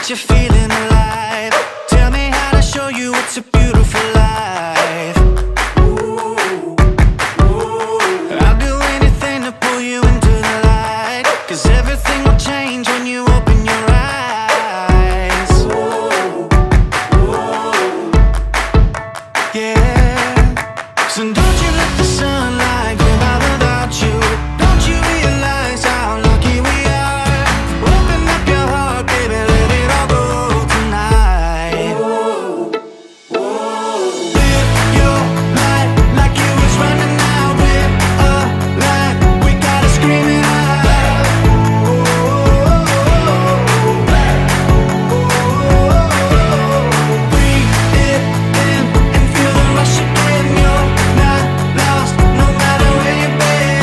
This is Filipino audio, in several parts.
you're feeling alive. Tell me how to show you it's a beautiful life. I'll do anything to pull you into the light, 'cause everything will change when you open your eyes. Yeah. So don't you let the sunlight go by without you. Don't you realize how lucky we are? Open up your heart, baby, let it all go tonight. Live your life like you was running out with a light. We gotta scream it out. Breathe it in and feel the rush again. You're not lost, no matter where you've been.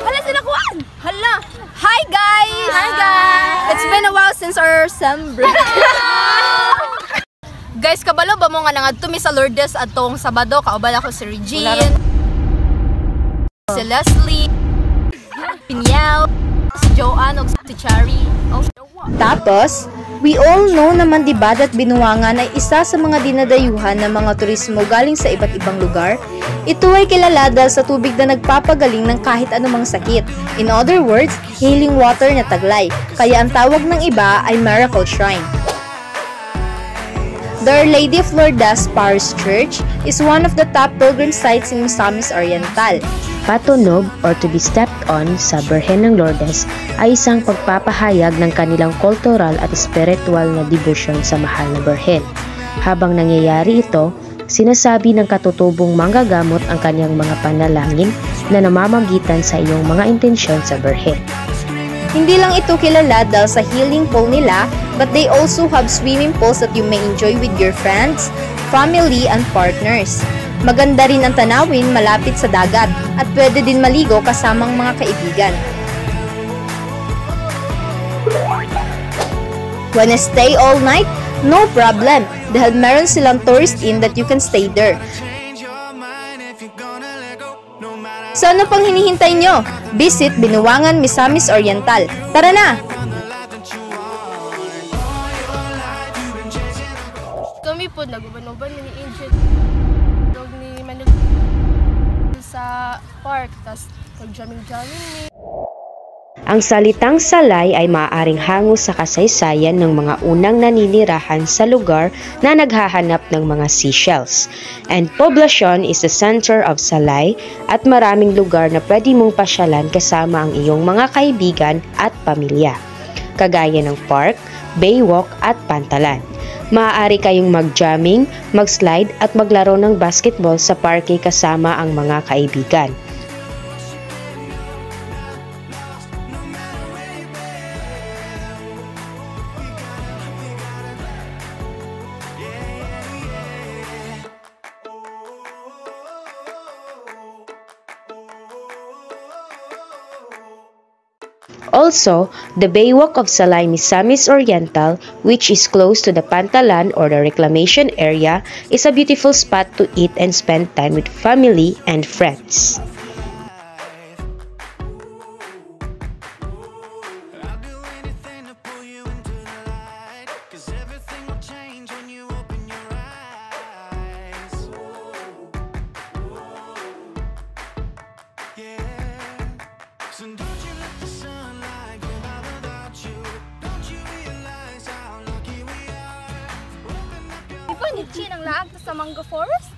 Hala, sila Juan! Hala! Hi guys! Hi guys! It's been a while since our sem break. Guys, kabalo ba mo nga nangadto mi sa Lourdes atong Sabado? Kaubala ko si Regine, si Leslie, Pinyao, si Joanne, ug si Chari. Tapos, we all know naman diba that Binuangan ay isa sa mga dinadayuhan ng mga turismo galing sa iba't ibang lugar. Ito ay kilala dahil sa tubig na nagpapagaling ng kahit anumang sakit. In other words, healing water na taglay. Kaya ang tawag ng iba ay Miracle Shrine. The Our Lady of Lourdes Parish Church is one of the top pilgrim sites in Misamis Oriental. Patunog or to be stepped on sa Birhen ng Lourdes ay isang pagpapahayag ng kanilang kultural at spiritual na devotion sa mahal na Birhen. Habang nangyayari ito, sinasabi ng katutubong manggagamot ang kanyang mga panalangin na namamagitan sa iyong mga intensyon sa Birhen. Hindi lang ito kilala dahil sa healing pool nila, but they also have swimming pools that you may enjoy with your friends, family, and partners. Maganda rin ang tanawin malapit sa dagat at pwede din maligo kasamang mga kaibigan. Wanna stay all night? No problem, dahil meron silang tourist inn that you can stay there. So ano pang hinihintay nyo? Visit Binuangan, Misamis Oriental. Tara na! Kami po naguban-uban ni Angel. Dog ni Manug sa park, tas nag-jamming-jamming ni. Ang salitang salay ay maaaring hango sa kasaysayan ng mga unang naninirahan sa lugar na naghahanap ng mga seashells. And Poblacion is the center of Salay at maraming lugar na pwede mong pasyalan kasama ang iyong mga kaibigan at pamilya, kagaya ng park, baywalk at pantalan. Maaari kayong mag-jamming, mag-slide at maglaro ng basketball sa parke kasama ang mga kaibigan. Also, the Baywalk of Salay Misamis Oriental, which is close to the Pantalan or the reclamation area, is a beautiful spot to eat and spend time with family and friends. Di ba ni Chin ang laag sa Mango Forest?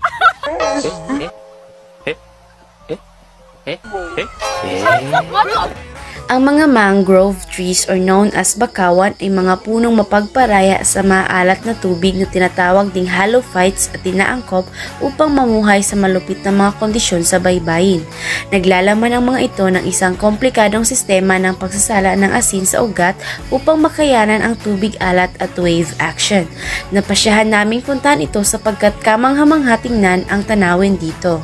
Ang mga mangrove trees or known as bakawan ay mga punong mapagparaya sa maalat na tubig na tinatawag ding halophytes at tinaangkop upang mamuhay sa malupit na mga kondisyon sa baybayin. Naglalaman ang mga ito ng isang komplikadong sistema ng pagsasala ng asin sa ugat upang makayanan ang tubig alat at wave action. Napasyahan naming puntahan ito sapagkat kamangha-mangha tingnan ang tanawin dito.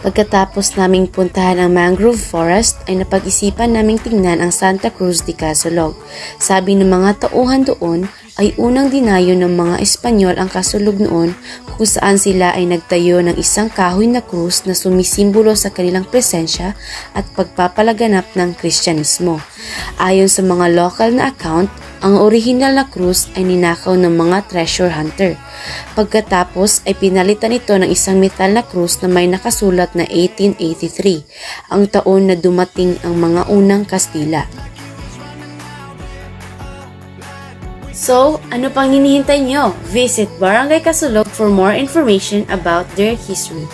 Pagkatapos naming puntahan ang mangrove forest ay napag-isipan naming tingnan ang Santa Cruz de Casulog. Sabi ng mga tauhan doon ay unang dinayo ng mga Espanyol ang Casulog noon kung saan sila ay nagtayo ng isang kahoy na krus na sumisimbolo sa kanilang presensya at pagpapalaganap ng Kristyanismo. Ayon sa mga local na account, ang orihinal na krus ay ninakaw ng mga treasure hunter. Pagkatapos ay pinalitan ito ng isang metal na krus na may nakasulat na 1883, ang taon na dumating ang mga unang Kastila. So, ano pang hinihintay nyo? Visit Barangay Casulog for more information about their history.